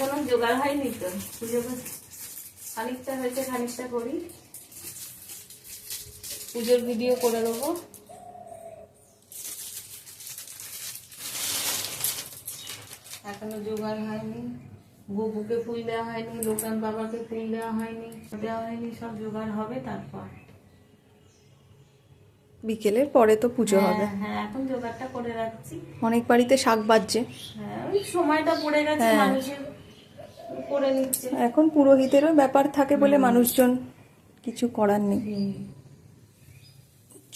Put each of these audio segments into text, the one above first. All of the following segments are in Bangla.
এখনো জোগাড় হয়নি তো, পুজো খানিকটা হয়েছে, খানিকটা করি, পুজোর ভিডিও করে দেবো। এখনো জোগাড় হয়নি, বুবুকে ফুল দেওয়া হয়নি, লোকান বাবাকে ফুল দেওয়া হয়নি, সব জোগাড় হবে তারপর। বিকেলের পরে তো পুজো হবে। হ্যাঁ, এখন জোগাড়টা করে রাখছি। অনেক বাড়িতে শাক বাজছে। হ্যাঁ, ওই সময়টা পড়ে গেছে, মানুষের করে নিচ্ছে। এখন পুরোহিতেরও ব্যাপার থাকে বলে মানুষজন কিছু করার নেই।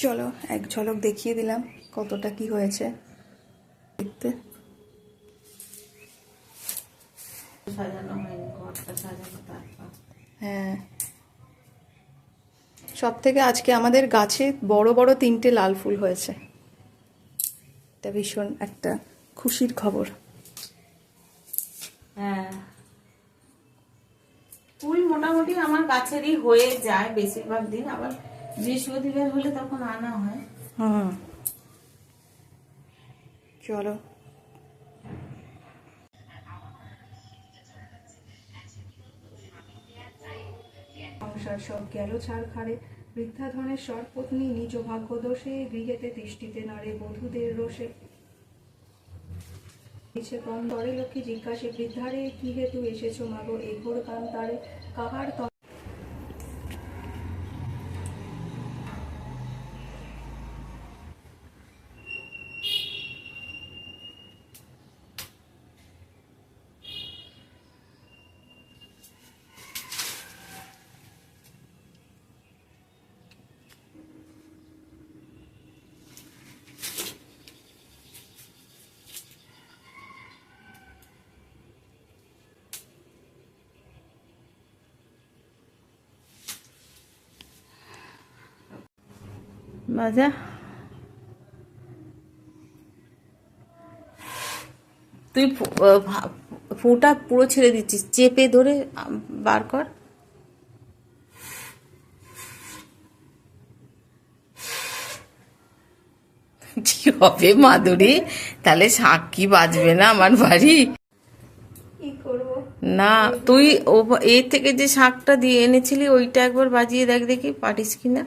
চলো এক ঝলক দেখিয়ে দিলাম কতটা কি হয়েছে দেখতে। সাজানো হয়নি, ঘরটা সাজানো তারপর। হ্যাঁ, সব থেকে আজকে আমাদের গাছে বড় বড় 3টে লাল ফুল হয়েছে, এটা ভীষণ একটা খুশির খবর। হ্যাঁ, ফুল মোটামুটি আমার গাছেরই হয়ে যায় বেশিরভাগ দিন, আবার বৃহস্পতিবার হলে তখন আনা হয়। চলো সংসার সব গেল ছাড়খাড়ে, বৃদ্ধা ধনেশ্বর পত্নী নিজ ভাগ্য দোষে, গৃহেতে তিষ্ঠিতে নারে বধূদের রোষে। কম তরে লক্ষ্মী জিজ্ঞাসে বৃদ্ধারে, কি হেতু এসেছো মাগো এই ঘোর কান্তারে, কাহার বাজা তুই ফুটা পুরো ছেড়ে দিচ্ছিস, চেপে ধরে বার কর। কি হবে মাধুরী, তাহলে শাক কি বাজবে না আমার বাড়ি? কি করবো? না, তুই এর থেকে যে শাকটা দিয়ে এনেছিলি ওইটা একবার বাজিয়ে দেখ দেখি পারিস কিনা।